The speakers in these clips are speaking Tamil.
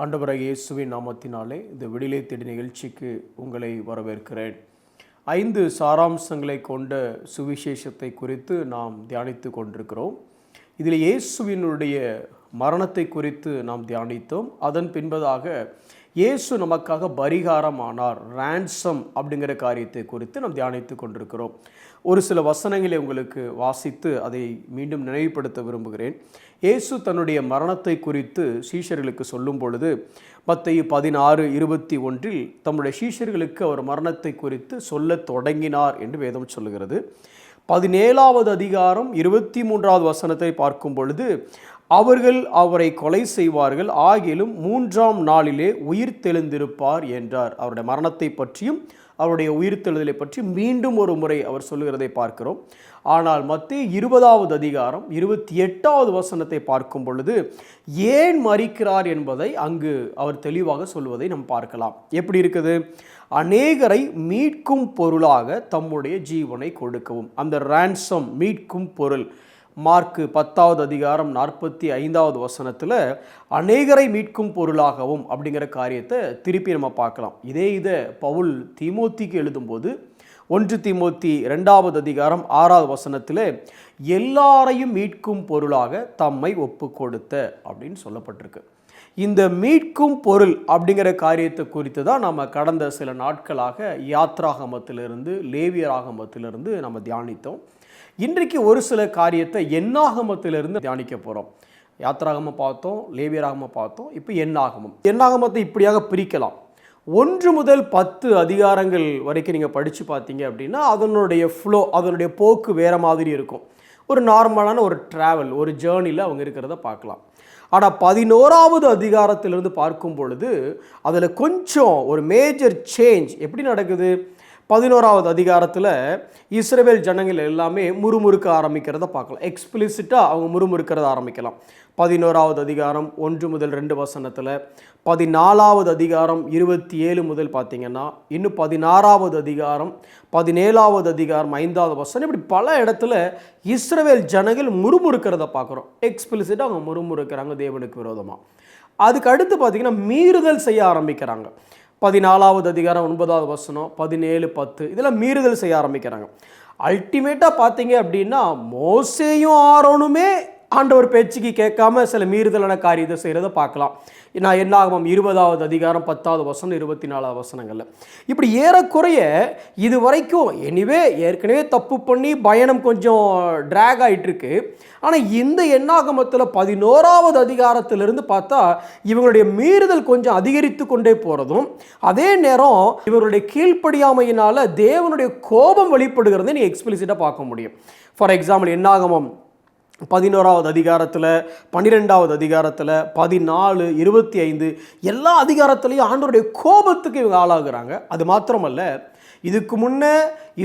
ஆண்டவராகிய இயேசுவின் நாமத்தினாலே இந்த விடிலை தேடி நிகழ்ச்சிக்கு உங்களை வரவேற்கிறேன். 5 சாராம்சங்களை கொண்ட சுவிசேஷத்தை குறித்து நாம் தியானித்து கொண்டிருக்கிறோம். இதில் இயேசுவினுடைய மரணத்தை குறித்து நாம் தியானித்தோம். அதன் பின்பதாக இயேசு நமக்காக பரிகாரம் ஆனார், ரான்சம் அப்படிங்கிற காரியத்தை குறித்து நாம் தியானித்து கொண்டிருக்கிறோம். ஒரு சில வசனங்களை உங்களுக்கு வாசித்து அதை மீண்டும் நினைவுபடுத்த விரும்புகிறேன். இயேசு தன்னுடைய மரணத்தை குறித்து சீஷர்களுக்கு சொல்லும் பொழுது மத்தேயு 16:21 தம்முடைய சீஷர்களுக்கு அவர் மரணத்தை குறித்து சொல்ல தொடங்கினார் என்று வேதம் சொல்லுகிறது. 17வது அதிகாரம் 23வது வசனத்தை பார்க்கும் பொழுது அவர்கள் அவரை கொலை செய்வார்கள், ஆகிலும் 3ஆம் நாளிலே உயிர் தெழுந்திருப்பார் என்றார். அவருடைய மரணத்தை பற்றியும் அவருடைய உயிர்த்தெழுதலை பற்றி மீண்டும் ஒரு முறை அவர் சொல்லுகிறதை பார்க்கிறோம். ஆனால் மத்தேயு 20வது அதிகாரம் 28வது வசனத்தை பார்க்கும் பொழுது ஏன் மரிக்கிறார் என்பதை அங்கு அவர் தெளிவாக சொல்வதை நாம் பார்க்கலாம். எப்படி இருக்குது? அநேகரை மீட்கும் பொருளாக தம்முடைய ஜீவனை கொடுக்கவும். அந்த ரான்சம், மீட்கும் பொருள், மார்க்கு 10வது அதிகாரம் 45வது வசனத்தில் அநேகரை மீட்கும் பொருளாகவும் அப்படிங்கிற காரியத்தை திருப்பி நம்ம பார்க்கலாம். இதை பவுல் தீமோத்திக்கு எழுதும்போது 1 தீமோத்தி 2வது அதிகாரம் 6வது வசனத்தில் எல்லாரையும் மீட்கும் பொருளாக தம்மை ஒப்பு கொடுத்த அப்படின்னு சொல்லப்பட்டிருக்கு. இந்த மீட்கும் பொருள் அப்படிங்கிற காரியத்தை குறித்து தான் நம்ம கடந்த சில நாட்களாக யாத்ராகமத்திலிருந்து லேவியராகமத்திலிருந்து நம்ம தியானித்தோம். இன்றைக்கு ஒரு சில காரியத்தை எண்ணாகமத்திலிருந்து தியானிக்க போகிறோம். யாத்ராகமம் பார்த்தோம், லேவியராகமம் பார்த்தோம், இப்போ எண்ணாகமத்தை இப்படியாக பிரிக்கலாம். 1 முதல் 10 அதிகாரங்கள் வரைக்கும் நீங்கள் படித்து பார்த்தீங்க அப்படின்னா அதனுடைய ஃப்ளோ, அதனுடைய போக்கு வேறு மாதிரி இருக்கும். ஒரு நார்மலான ஒரு ட்ராவல், ஒரு ஜேர்னியில் அவங்க இருக்கிறத பார்க்கலாம். ஆனால் 11வது அதிகாரத்திலிருந்து பார்க்கும் பொழுது அதில் கொஞ்சம் ஒரு மேஜர் சேஞ்ச் எப்படி நடக்குது? 11வது அதிகாரத்தில் இஸ்ரவேல் ஜனங்கள் எல்லாமே முறுமுறுக்க ஆரம்பிக்கிறத பார்க்கலாம். எக்ஸ்பிளிசிட்டாக அவங்க முறுமுறுக்கிறத ஆரம்பிக்கலாம். 11வது அதிகாரம் 1 முதல் 2 வசனத்தில், 14வது அதிகாரம் 27 முதல் பார்த்தீங்கன்னா, இன்னும் 16வது அதிகாரம் 17வது அதிகாரம் 5வது வசனம், இப்படி பல இடத்துல இஸ்ரவேல் ஜனங்கள் முறுமுறுக்கிறத பார்க்குறோம். எக்ஸ்பிளிசிட்டாக அவங்க முறுமுறுக்கிறாங்க தேவனுக்கு விரோதமாக. அதுக்கு அடுத்து பார்த்தீங்கன்னா மீறுதல் செய்ய ஆரம்பிக்கிறாங்க. 14வது அதிகாரம் 9வது வசனம், 17:10 இதெல்லாம் மீறுதல் செய்ய ஆரம்பிக்கிறாங்க. அல்டிமேட்டாக பார்த்தீங்க அப்படின்னா மோசேயும் ஆரோனுமே ஆண்டவர் பேச்சுக்கு கேட்காம சில மீறுதலான காரியத்தை செய்கிறத பார்க்கலாம். நான் என்னாகமம் 20வது அதிகாரம் 10வது வசனம் 24வது வசனங்களில் இப்படி ஏறக்குறைய இது வரைக்கும் ஏற்கனவே தப்பு பண்ணி பயணம் கொஞ்சம் ட்ராக் ஆகிட்டுருக்கு. ஆனால் இந்த எண்ணாகமத்தில் 11வது அதிகாரத்திலிருந்து பார்த்தா இவங்களுடைய மீறுதல் கொஞ்சம் அதிகரித்து கொண்டே போகிறதும், அதே நேரம் இவர்களுடைய கீழ்ப்படியாமையினால் தேவனுடைய கோபம் வெளிப்படுகிறத நீ எக்ஸ்பிளிசிட்டாக பார்க்க முடியும். ஃபார் எக்ஸாம்பிள் எண்ணாகமம் 11வது அதிகாரத்தில், 12வது அதிகாரத்தில், 14, 25 எல்லா அதிகாரத்திலையும் ஆண்டவருடைய கோபத்துக்கு இவங்க ஆளாகிறாங்க. அது மாத்திரமல்ல, இதுக்கு முன்னே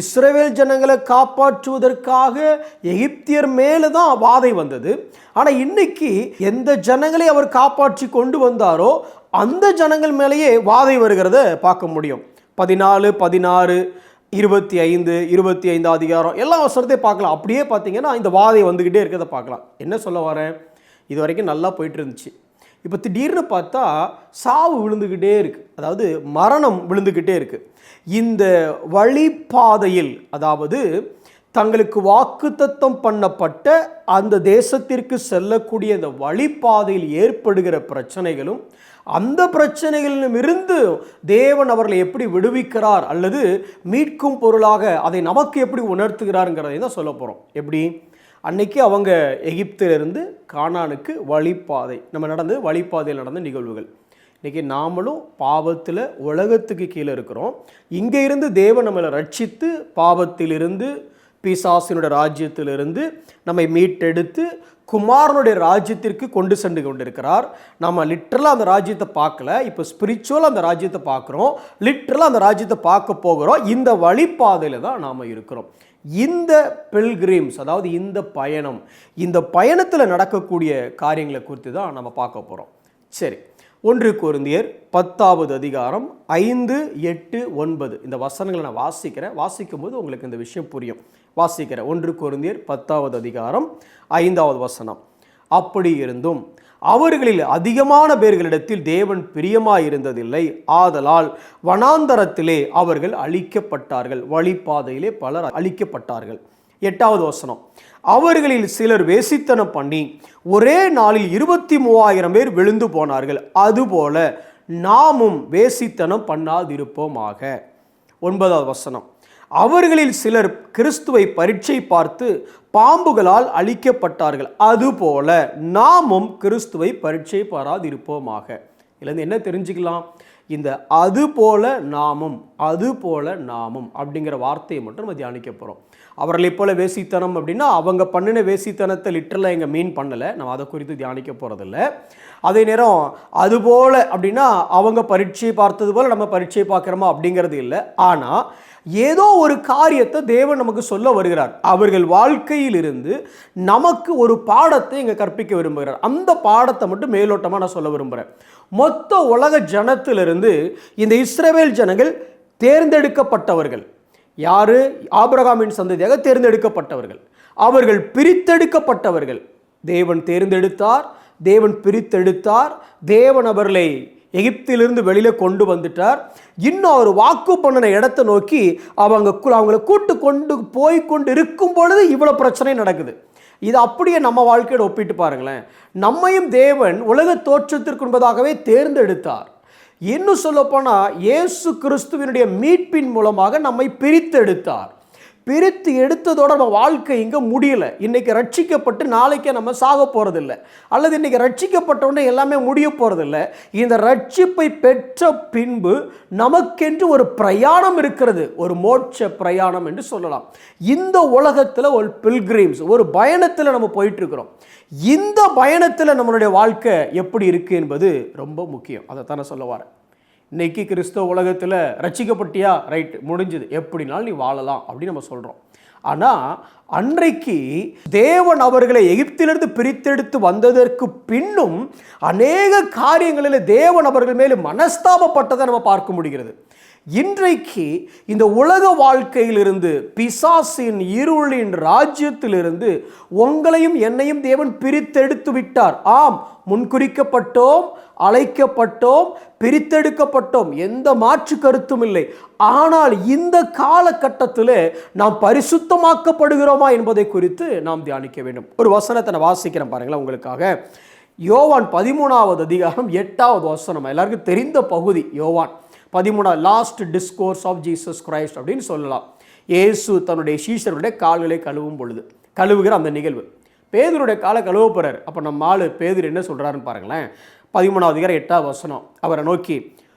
இஸ்ரவேல் ஜனங்களை காப்பாற்றுவதற்காக எகிப்தியர் மேலே தான் வாதை வந்தது. ஆனால் இன்னைக்கு எந்த ஜனங்களை அவர் காப்பாற்றி கொண்டு வந்தாரோ அந்த ஜனங்கள் மேலேயே வாதை வருகிறத பார்க்க முடியும். 14, 16, 25, 25 அதிகாரம் எல்லா வசனத்தையும் பார்க்கலாம். அப்படியே பார்த்தீங்கன்னா இந்த வாதை வந்துக்கிட்டே இருக்கிறத பார்க்கலாம். என்ன சொல்ல வரேன்? இது வரைக்கும் நல்லா போயிட்டு இருந்துச்சு. இப்போ திடீர்னு பார்த்தா சாவு விழுந்துக்கிட்டே இருக்குது, அதாவது மரணம் விழுந்துக்கிட்டே இருக்குது. இந்த வழிப்பாதையில், அதாவது தங்களுக்கு வாக்குத்தத்தம் பண்ணப்பட்ட அந்த தேசத்திற்கு செல்லக்கூடிய இந்த வழிப்பாதையில் ஏற்படுகிற பிரச்சனைகளும், அந்த பிரச்சனைகளிலும் இருந்து தேவன் அவர்களை எப்படி விடுவிக்கிறார் அல்லது மீட்கும் பொருளாக அதை நமக்கு எப்படி உணர்த்துகிறாருங்கிறதை தான் சொல்ல போகிறோம். எப்படி? அன்னைக்கு அவங்க எகிப்திலிருந்து கானானுக்கு வழிப்பாதை, நம்ம வழிப்பாதையில் நடந்த நிகழ்வுகள். இன்றைக்கி நாமளும் பாவத்தில் உலகத்துக்கு கீழே இருக்கிறோம். இங்கே இருந்து தேவன் நம்மளை ரட்சித்து பாவத்திலிருந்து, பிசாசினுடைய ராஜ்யத்திலிருந்து நம்மை மீட்டெடுத்து குமாரனுடைய ராஜ்யத்திற்கு கொண்டு சென்று கொண்டிருக்கிறார். நம்ம லிட்ரலாக அந்த ராஜ்யத்தை பார்க்கல, இப்போ ஸ்பிரிச்சுவலாக அந்த ராஜ்யத்தை பார்க்குறோம், லிட்ரலாக அந்த ராஜ்யத்தை பார்க்க போகிறோம். இந்த வழிப்பாதையில் தான் நாம் இருக்கிறோம். இந்த பில்கிரிம்ஸ், அதாவது இந்த பயணம், இந்த பயணத்தில் நடக்கக்கூடிய காரியங்களை குறித்து தான் நம்ம பார்க்க போகிறோம். சரி, 1 கொரிந்தியர் 10வது அதிகாரம் 5, 8, 9 இந்த வசனங்களை நான் வாசிக்கும் போது உங்களுக்கு இந்த விஷயம் புரியும். வாசிக்கிறேன். 1 கொரிந்தியர் 10வது அதிகாரம் 5வது வசனம். அப்படி இருந்தும் அவர்களில் அதிகமான பேர்களிடத்தில் தேவன் பிரியமாயிருந்ததில்லை. ஆதலால் வனாந்தரத்திலே அவர்கள் அழிக்கப்பட்டார்கள், வழிபாதையிலே பலர் அழிக்கப்பட்டார்கள். 8வது வசனம், அவர்களில் சிலர் வேசித்தனம் பண்ணி ஒரே நாளில் 23,000 பேர் விழுந்து போனார்கள். அதுபோல நாமும் வேசித்தனம் பண்ணாதிருப்போமாக. 9வது வசனம், அவர்களில் சிலர் கிறிஸ்துவை பரீட்சை பார்த்து பாம்புகளால் அழிக்கப்பட்டார்கள். அதுபோல நாமும் கிறிஸ்துவை பரீட்சை பாராதிருப்போமாக. இதுலேருந்து என்ன தெரிஞ்சுக்கலாம்? இந்த அதுபோல நாமும் அப்படிங்கிற வார்த்தையை மட்டும் நம்ம தியானிக்க போகிறோம். அவர்களை போல வேசித்தனம் அப்படின்னா அவங்க பண்ணின வேசித்தனத்தை லிட்டரலாக எங்கள் மீன் பண்ணலை, நம்ம அதை குறித்து தியானிக்க போகிறதில்ல. அதே நேரம் அதுபோல் அப்படின்னா அவங்க பரீட்சை பார்த்தது போல் நம்ம பரீட்சை பார்க்குறோமா அப்படிங்கிறது இல்லை. ஆனால் ஏதோ ஒரு காரியத்தை தேவன் நமக்கு சொல்ல வருகிறார். அவர்கள் வாழ்க்கையிலிருந்து நமக்கு ஒரு பாடத்தை இங்கே கற்பிக்க விரும்புகிறார். அந்த பாடத்தை மட்டும் மேலோட்டமாக நான் சொல்ல விரும்புகிறேன். மொத்த உலக ஜனத்திலிருந்து இந்த இஸ்ரவேல் ஜனங்கள் தேர்ந்தெடுக்கப்பட்டவர்கள். யாரு? ஆபிரகாமின் சந்ததியாக தேர்ந்தெடுக்கப்பட்டவர்கள். அவர்கள் பிரித்தெடுக்கப்பட்டவர்கள். தேவன் தேர்ந்தெடுத்தார், தேவன் பிரித்தெடுத்தார், தேவன் அவர்களை எகிப்திலிருந்து வெளியில கொண்டு வந்துட்டார். இன்னும் அவர் வாக்கு பண்ணின இடத்தை நோக்கி அவங்களை கூட்டு கொண்டு போய் கொண்டு இருக்கும் பொழுது இவ்வளோ பிரச்சனை நடக்குது. இது அப்படியே நம்ம வாழ்க்கையோட ஒப்பிட்டு பாருங்களேன். நம்மையும் தேவன் உலக தோற்றத்திற்கு முன்பதாகவே தேர்ந்தெடுத்தார். இன்னும் சொல்லப்போனால் இயேசு கிறிஸ்துவினுடைய மீட்பின் மூலமாக நம்மை பிரித்தெடுத்தார். பிரித்து எடுத்ததோட நம்ம வாழ்க்கை இங்கே முடியலை. இன்றைக்கி ரட்சிக்கப்பட்டு நாளைக்கே நம்ம சாக போகிறதில்ல, அல்லது இன்றைக்கி ரட்சிக்கப்பட்டவுடனே எல்லாமே முடிய போகிறதில்ல. இந்த ரட்சிப்பை பெற்ற பின்பு நமக்கென்று ஒரு பிரயாணம் இருக்கிறது, ஒரு மோட்ச பிரயாணம் என்று சொல்லலாம். இந்த உலகத்தில் ஒரு பில்கிரிம்ஸ், ஒரு பயணத்தில் நம்ம போயிட்டுருக்கிறோம். இந்த பயணத்தில் நம்மளுடைய வாழ்க்கை எப்படி இருக்குது என்பது ரொம்ப முக்கியம். அதை தானே சொல்ல வரேன். இன்னைக்கு கிறிஸ்தவ உலகத்தில் ரட்சிக்கப்பட்டியா, ரைட், முடிஞ்சது, எப்படினாலும் நீ வாழலாம் அப்படின்னு நம்ம சொல்கிறோம். ஆனால் அன்றைக்கு தேவன் அவர்களை எகிப்திலிருந்து பிரித்தெடுத்து வந்ததற்கு பின்னும் அநேக காரியங்களில் தேவன் அவர்கள் மேலே மனஸ்தாபப்பட்டதை நம்ம பார்க்க முடிகிறது. இன்றைக்கு இந்த உலக வாழ்க்கையிலிருந்து, பிசாசின் இருளின் ராஜ்யத்திலிருந்து உங்களையும் என்னையும் தேவன் பிரித்தெடுத்து விட்டார். ஆம், முன்குறிக்கப்பட்டோம், அழைக்கப்பட்டோம், பிரித்தெடுக்கப்பட்டோம், எந்த மாற்று கருத்தும் இல்லை. ஆனால் இந்த காலகட்டத்தில் நாம் பரிசுத்தமாக்கப்படுகிறோமா என்பதை குறித்து நாம் தியானிக்க வேண்டும். ஒரு வசனத்தை நான் வாசிக்கிறேன் பாருங்களேன் உங்களுக்காக. யோவான் 13வது அதிகாரம் 8வது வசனம். எல்லாருக்கும் தெரிந்த பகுதி. யோவான் 13, last discourse of Jesus Christ அப்படின்னு சொல்லலாம். இயேசு தன்னுடைய சீஷர்களுடைய கால்களை கழுவும் பொழுது கழுவுகிற அந்த நிகழ்வு. பேதுருடைய காலை கழுவ போகிறார். அப்போ நம்ம ஆளு பேதுரு என்ன சொல்கிறாருன்னு பாருங்களேன். 13வது அதிகாரம் 8வது வசனம். அவரை நோக்கி,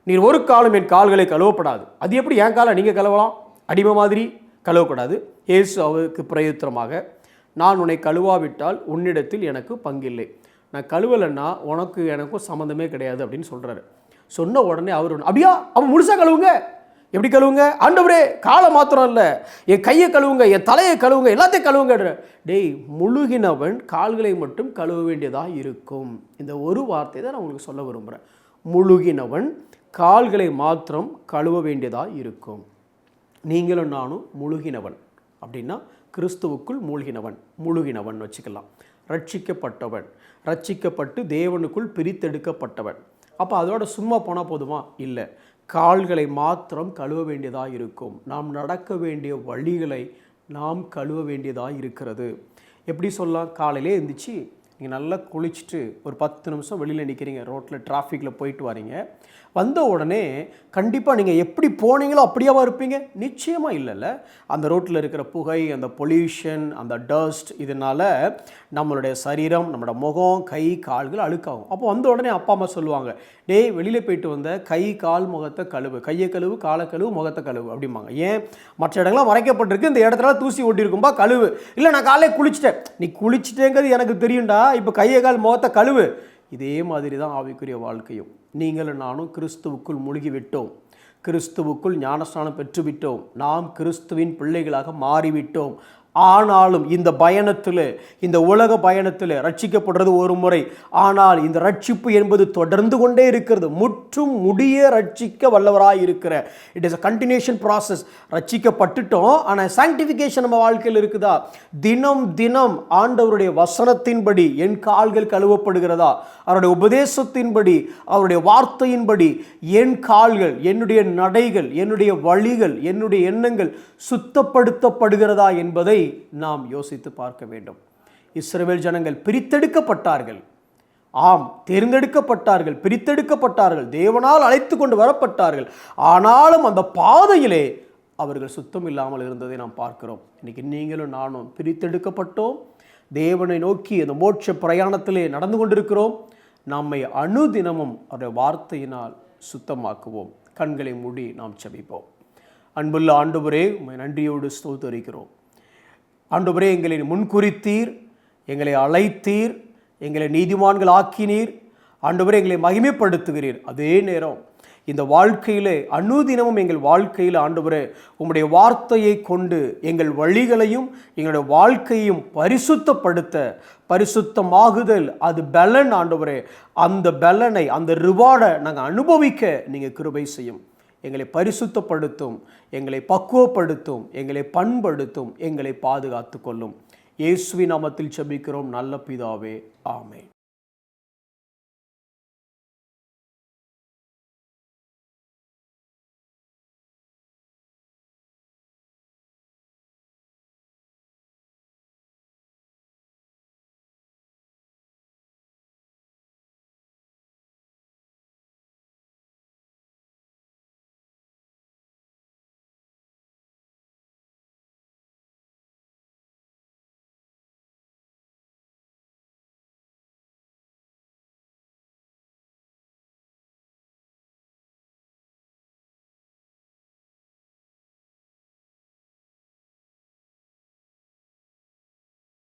நீர் ஒரு காலம் என் கால்களை கழுவப்படாது. அது எப்படி என் காலை நீங்கள் கழுவலாம்? அடிமை மாதிரி கழுவக்கூடாது. இயேசு அவருக்கு பிரயுத்தரமாக, நான் உன்னை கழுவாவிட்டால் உன்னிடத்தில் எனக்கு பங்கில்லை. நான் கழுவலைன்னா உனக்கு எனக்கும் சம்மந்தமே கிடையாது அப்படின்னு சொல்கிறாரு. சொன்ன உடனே அவர், அப்படியா, அவன் முழுசாக கழுவுங்க. எப்படி கழுவுங்க? ஆண்டவரே, காலை மாத்திரம் இல்லை, என் கையை கழுவுங்க, என் தலையை கழுவுங்க, எல்லாத்தையும் கழுவுங்க. டேய், முழுகினவன் கால்களை மட்டும் கழுவ வேண்டியதாக இருக்கும். இந்த ஒரு வார்த்தை தான் நான் உங்களுக்கு சொல்ல விரும்புகிறேன். முழுகினவன் கால்களை மாத்திரம் கழுவ வேண்டியதாக இருக்கும். நீங்களும் நானும் முழுகினவன் அப்படின்னா கிறிஸ்துவுக்குள் முழுகினவன் வச்சுக்கலாம். ரட்சிக்கப்பட்டவன், ரட்சிக்கப்பட்டு தேவனுக்குள் பிரித்தெடுக்கப்பட்டவன். அப்போ அதோட சும்மா போனால் போதுமா? இல்லை, கால்களை மாத்திரம் கழுவ வேண்டியதாக இருக்கும். நாம் நடக்க வேண்டிய வழிகளை நாம் கழுவ வேண்டியதாக இருக்கிறது. எப்படி சொல்லலாம்? காலையிலே எழுந்திரிச்சு நீங்கள் நல்லா குளிச்சுட்டு ஒரு 10 நிமிஷம் வெளியில் நிற்கிறீங்க, ரோட்டில் டிராஃபிக்கில் போயிட்டு வரீங்க. வந்த உடனே கண்டிப்பாக நீங்கள் எப்படி போனீங்களோ அப்படியாவா இருப்பீங்க? நிச்சயமாக இல்லைல்ல. அந்த ரோட்டில் இருக்கிற புகை, அந்த பொல்யூஷன், அந்த டஸ்ட், இதனால் நம்மளுடைய சரீரம், நம்மளோட முகம், கை, கால்கள் அழுக்காகும். அப்போ வந்த உடனே அப்பா அம்மா சொல்லுவாங்க, டேய், வெளியில் போயிட்டு வந்த கை, கால், முகத்தை கழுவு, கையை கழுவு, காலை கழுவு, முகத்தை கழுவு அப்படிம்பாங்க. ஏன்? மற்ற இடங்கள்லாம் மறைக்கப்பட்டிருக்கு, இந்த இடத்துல தூசி ஓட்டியிருக்கும்பா, கழுவு. இல்லை, நான் காலையில் குளிச்சுட்டேன். நீ குளிச்சுட்டேங்கிறது எனக்கு தெரியும்டா, இப்போ கையை, கால், முகத்தை கழுவு. இதே மாதிரி தான் ஆவிக்குரிய வாழ்க்கையும். நீங்களும் நானும் கிறிஸ்துவுக்குள் முழுகிவிட்டோம், கிறிஸ்துவுக்குள் ஞானஸ்நானம் பெற்றுவிட்டோம், நாம் கிறிஸ்துவின் பிள்ளைகளாக மாறிவிட்டோம். ஆனாலும் இந்த பயணத்தில், இந்த உலக பயணத்தில் ரட்சிக்கப்படுறது ஒரு முறை, ஆனால் இந்த ரட்சிப்பு என்பது தொடர்ந்து கொண்டே இருக்கிறது. முற்றும் முடிய ரட்சிக்க வல்லவராய் இருக்கிற, it is a continuation process. ரட்சிக்கப்பட்டுட்டோம், ஆனால் சாங்டிஃபிகேஷன் நம்ம வாழ்க்கையில் இருக்குதா? தினம் தினம் ஆண்டவருடைய வசனத்தின்படி என் கால்கள் கழுவப்படுகிறதா? அவருடைய உபதேசத்தின்படி, அவருடைய வார்த்தையின்படி என் கால்கள், என்னுடைய நடைகள், என்னுடைய வழிகள், என்னுடைய எண்ணங்கள் சுத்தப்படுத்தப்படுகிறதா என்பதை நாம் யோசித்து பார்க்க வேண்டும். இஸ்ரவேல் ஜனங்கள் பிரித்தெடுக்கப்பட்டார்கள். ஆம், தேர்ந்தெடுக்கப்பட்டார்கள், பிரித்தெடுக்கப்பட்டார்கள், தேவனால் அழைத்து கொண்டு வரப்பட்டார்கள். ஆனாலும் அந்த பாதையிலே அவர்கள் சுத்தம் இல்லாமல் இருந்ததை நாம் பார்க்கிறோம். இன்னைக்கு நீங்களும் நானும் பிரித்தெடுக்கப்பட்டோம், தேவனை நோக்கி அந்த மோட்ச பிரயாணத்திலே நடந்து கொண்டிருக்கிறோம். நம்மை அனுதினமும் அவருடைய வார்த்தையினால் சுத்தமாக்குவோம். கண்களை மூடி நாம் ஜெபிப்போம். அன்புள்ள ஆண்டவரே, உம்மை நன்றியோடு ஸ்தோத்திரிக்கிறோம். ஆண்டவரே, எங்களை முன்குறித்தீர், எங்களை அழைத்தீர், எங்களை நீதிமான்கள் ஆக்கினீர். ஆண்டவரே, எங்களை மகிமைப்படுத்துகிறீர். அதே நேரம் இந்த வாழ்க்கையிலே அனுதினமும் எங்கள் வாழ்க்கையில் ஆண்டவரே உம்முடைய வார்த்தையை கொண்டு எங்கள் வழிகளையும் எங்களுடைய வாழ்க்கையும் பரிசுத்தப்படுத்த, பரிசுத்தமாகுதல் அது பலன். ஆண்டவரே, அந்த பலனை, அந்த ரிவார்டை நாங்கள் அனுபவிக்க நீங்கள் கிருபை செய்யும். எங்களை பரிசுத்தப்படுத்தும், எங்களை பக்குவப்படுத்தும், எங்களை பண்படுத்தும், எங்களை பாதுகாத்து கொள்ளும். இயேசுவின் நாமத்தில் ஜெபிக்கிறோம் நல்ல பிதாவே, ஆமென்.